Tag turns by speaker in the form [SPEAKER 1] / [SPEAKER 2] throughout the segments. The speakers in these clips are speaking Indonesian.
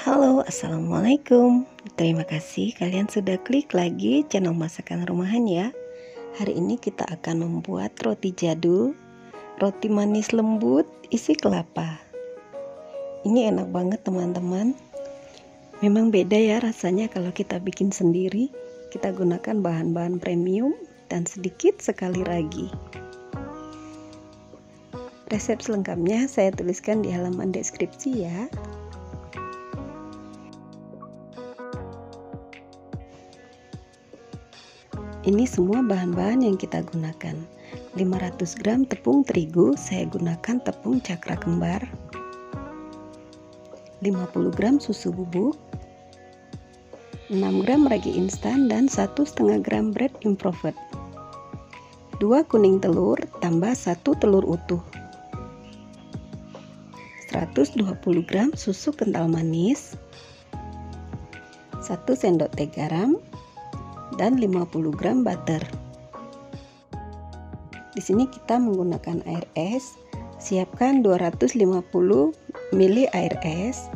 [SPEAKER 1] Halo, assalamualaikum. Terima kasih kalian sudah klik lagi channel masakan rumahan ya. Hari ini kita akan membuat roti jadul, roti manis lembut isi kelapa. Ini enak banget teman-teman. Memang beda ya rasanya kalau kita bikin sendiri. Kita gunakan bahan-bahan premium dan sedikit sekali ragi. Resep selengkapnya saya tuliskan di halaman deskripsi ya. Ini semua bahan-bahan yang kita gunakan. 500 gram tepung terigu, saya gunakan tepung cakra kembar. 50 gram susu bubuk, 6 gram ragi instan dan 1,5 gram bread improved. 2 kuning telur tambah 1 telur utuh. 120 gram susu kental manis, 1 sendok teh garam, dan 50 gram butter. Di sini kita menggunakan air es. Siapkan 250 ml air es.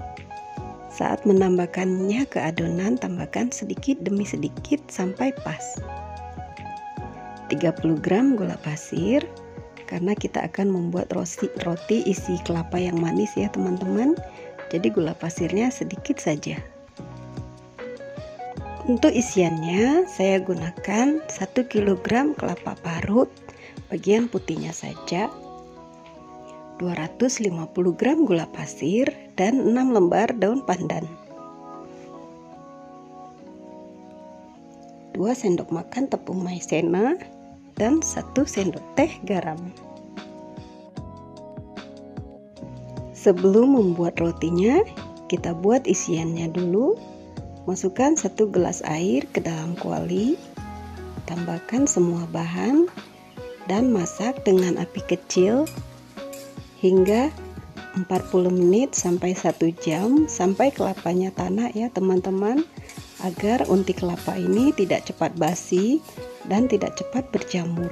[SPEAKER 1] Saat menambahkannya ke adonan, tambahkan sedikit demi sedikit sampai pas. 30 gram gula pasir, karena kita akan membuat roti isi kelapa yang manis ya teman-teman. Jadi gula pasirnya sedikit saja. Untuk isiannya saya gunakan 1 kg kelapa parut, bagian putihnya saja, 250 gram gula pasir, dan 6 lembar daun pandan, 2 sendok makan tepung maizena, dan 1 sendok teh garam. Sebelum membuat rotinya, kita buat isiannya dulu. Masukkan 1 gelas air ke dalam kuali, tambahkan semua bahan, dan masak dengan api kecil hingga 40 menit sampai 1 jam sampai kelapanya tanak ya teman-teman, agar unti kelapa ini tidak cepat basi dan tidak cepat berjamur.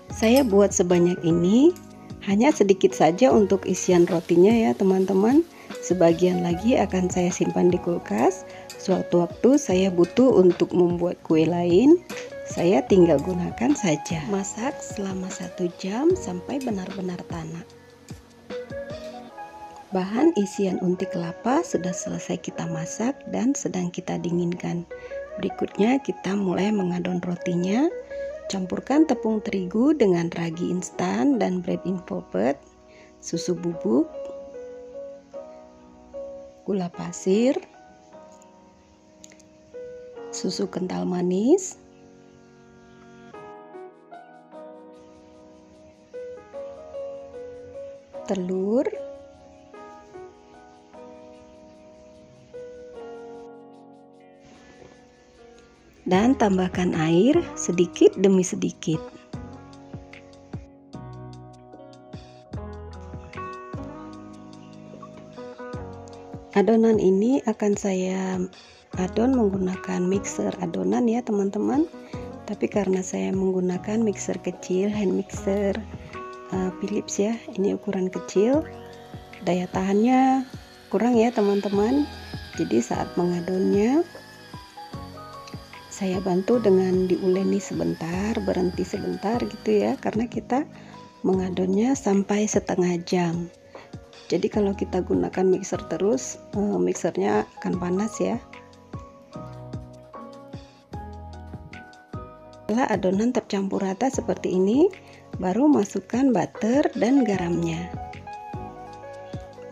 [SPEAKER 1] Saya buat sebanyak ini, hanya sedikit saja untuk isian rotinya ya teman-teman. Sebagian lagi akan saya simpan di kulkas. Suatu waktu saya butuh untuk membuat kue lain, saya tinggal gunakan saja. Masak selama 1 jam sampai benar-benar tanak. Bahan isian unti kelapa sudah selesai kita masak dan sedang kita dinginkan. Berikutnya kita mulai mengadon rotinya. Campurkan tepung terigu dengan ragi instan dan bread improved, susu bubuk, gula pasir, susu kental manis, telur, dan tambahkan air sedikit demi sedikit. Adonan ini akan saya adon menggunakan mixer adonan ya teman-teman. Tapi karena saya menggunakan mixer kecil, hand mixer Philips ya, ini ukuran kecil, daya tahannya kurang ya teman-teman. Jadi saat mengadonnya saya bantu dengan diuleni sebentar, berhenti sebentar gitu ya, karena kita mengadonnya sampai setengah jam. Jadi kalau kita gunakan mixer terus, mixernya akan panas ya. Setelah adonan tercampur rata seperti ini, baru masukkan butter dan garamnya.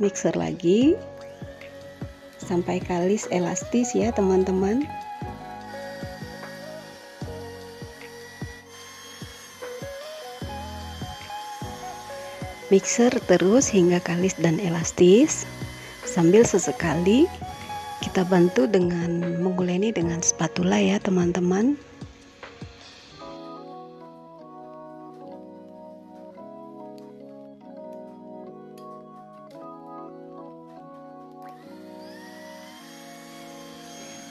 [SPEAKER 1] Mixer lagi sampai kalis elastis ya teman-teman. Mixer terus hingga kalis dan elastis. Sambil sesekali kita bantu dengan menguleni dengan spatula ya teman-teman.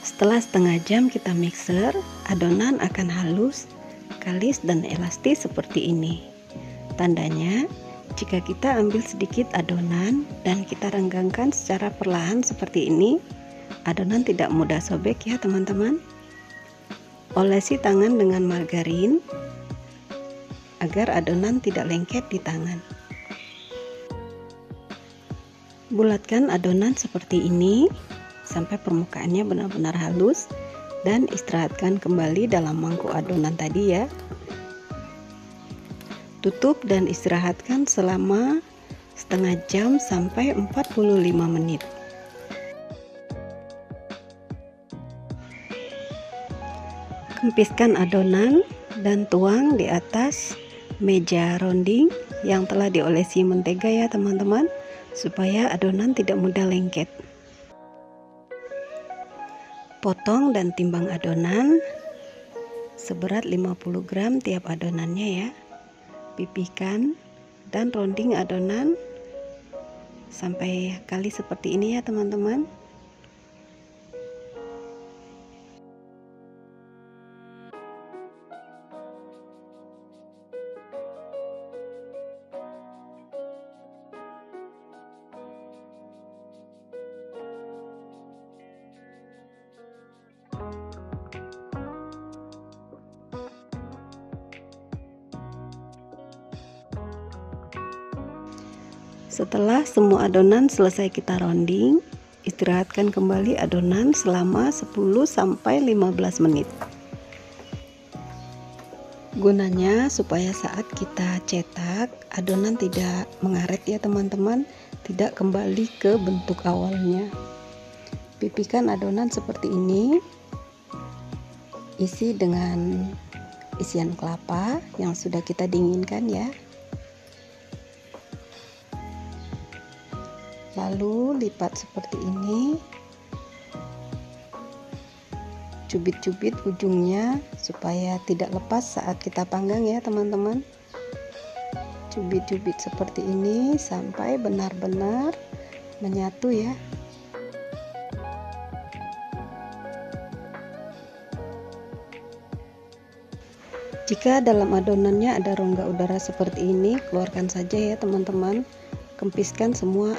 [SPEAKER 1] Setelah setengah jam kita mixer, adonan akan halus, kalis dan elastis seperti ini. Tandanya Jika kita ambil sedikit adonan dan kita renggangkan secara perlahan seperti ini, adonan tidak mudah sobek ya teman-teman. Olesi tangan dengan margarin agar adonan tidak lengket di tangan. Bulatkan adonan seperti ini sampai permukaannya benar-benar halus dan istirahatkan kembali dalam mangkuk adonan tadi ya. Tutup dan istirahatkan selama setengah jam sampai 45 menit. Kempiskan adonan dan tuang di atas meja rounding yang telah diolesi mentega ya teman-teman, supaya adonan tidak mudah lengket. Potong dan timbang adonan seberat 50 gram tiap adonannya ya. Pipihkan dan rounding adonan sampai kali seperti ini ya teman-teman. Setelah semua adonan selesai kita rounding, istirahatkan kembali adonan selama 10-15 menit. Gunanya supaya saat kita cetak, adonan tidak mengaret ya teman-teman, tidak kembali ke bentuk awalnya. Pipihkan adonan seperti ini, isi dengan isian kelapa yang sudah kita dinginkan ya. Lalu lipat seperti ini, cubit-cubit ujungnya supaya tidak lepas saat kita panggang ya teman-teman. Cubit-cubit seperti ini sampai benar-benar menyatu ya. Jika dalam adonannya ada rongga udara seperti ini, keluarkan saja ya teman-teman. Kempiskan semua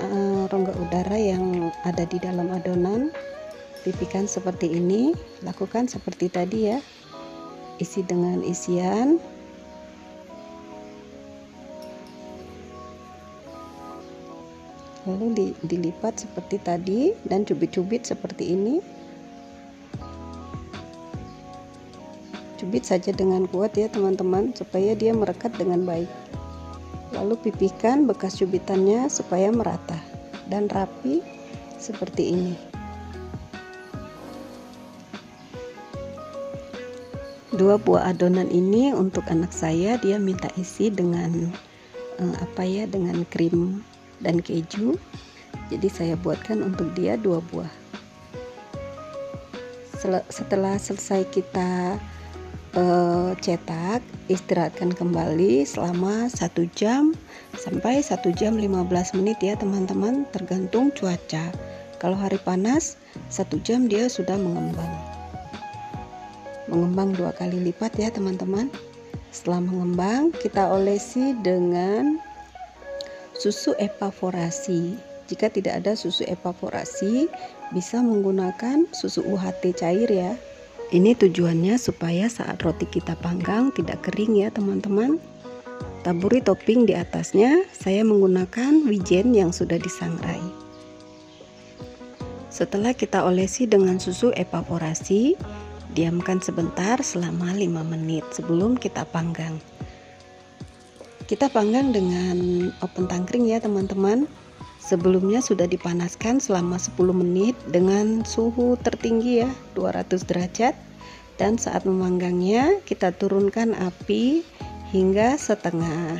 [SPEAKER 1] rongga udara yang ada di dalam adonan. Pipihkan seperti ini, lakukan seperti tadi ya. Isi dengan isian. Lalu dilipat seperti tadi dan cubit-cubit seperti ini. Cubit saja dengan kuat ya teman-teman, supaya dia merekat dengan baik. Lalu pipihkan bekas cubitannya supaya merata dan rapi seperti ini. Dua buah adonan ini untuk anak saya, dia minta isi dengan dengan krim dan keju. Jadi saya buatkan untuk dia 2 buah. Setelah selesai kita cetak, istirahatkan kembali selama 1 jam sampai 1 jam 15 menit ya teman-teman, tergantung cuaca. Kalau hari panas 1 jam dia sudah mengembang 2 kali lipat ya teman-teman. Setelah mengembang, kita olesi dengan susu evaporasi. Jika tidak ada susu evaporasi, bisa menggunakan susu UHT cair ya. Ini tujuannya supaya saat roti kita panggang tidak kering ya teman-teman. Taburi topping di atasnya, saya menggunakan wijen yang sudah disangrai. Setelah kita olesi dengan susu evaporasi, diamkan sebentar selama 5 menit sebelum kita panggang. Kita panggang dengan oven tangkring ya teman-teman. Sebelumnya sudah dipanaskan selama 10 menit dengan suhu tertinggi ya, 200 derajat. Dan saat memanggangnya kita turunkan api hingga setengah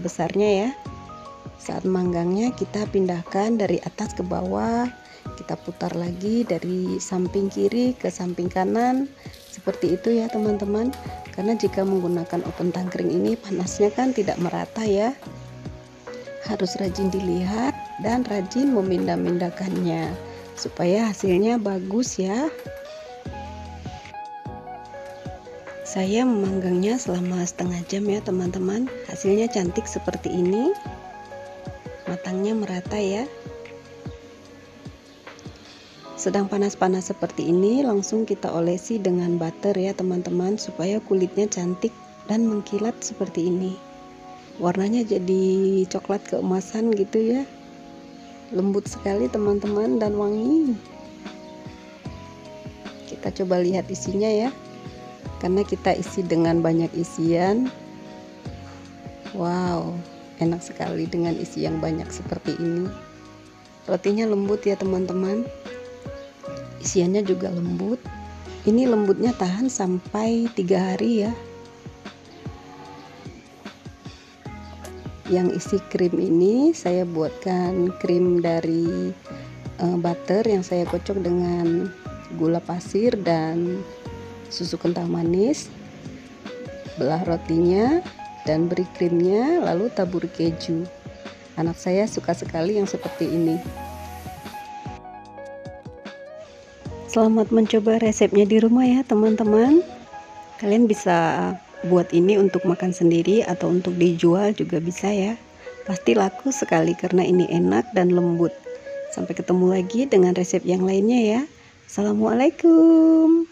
[SPEAKER 1] besarnya ya. Saat memanggangnya kita pindahkan dari atas ke bawah, kita putar lagi dari samping kiri ke samping kanan, seperti itu ya teman-teman. Karena jika menggunakan oven tangkring ini panasnya kan tidak merata ya. Harus rajin dilihat dan rajin memindah-mindahkannya supaya hasilnya bagus ya. Saya memanggangnya selama setengah jam ya teman-teman. Hasilnya cantik seperti ini. matangnya merata ya. Sedang panas-panas seperti ini, langsung kita olesi dengan butter ya teman-teman, supaya kulitnya cantik dan mengkilat seperti ini. Warnanya jadi coklat keemasan gitu ya. Lembut sekali teman-teman dan wangi. Kita coba lihat isinya ya. Karena kita isi dengan banyak isian. Wow, enak sekali dengan isi yang banyak seperti ini. Rotinya lembut ya teman-teman. Isiannya juga lembut. Ini lembutnya tahan sampai 3 hari ya. Yang isi krim ini saya buatkan krim dari butter yang saya kocok dengan gula pasir dan susu kental manis. Belah rotinya dan beri krimnya, lalu taburi keju. Anak saya suka sekali yang seperti ini. Selamat mencoba resepnya di rumah ya teman-teman. Kalian bisa buat ini untuk makan sendiri atau untuk dijual juga bisa ya. Pasti laku sekali karena ini enak dan lembut. Sampai ketemu lagi dengan resep yang lainnya ya. Assalamualaikum.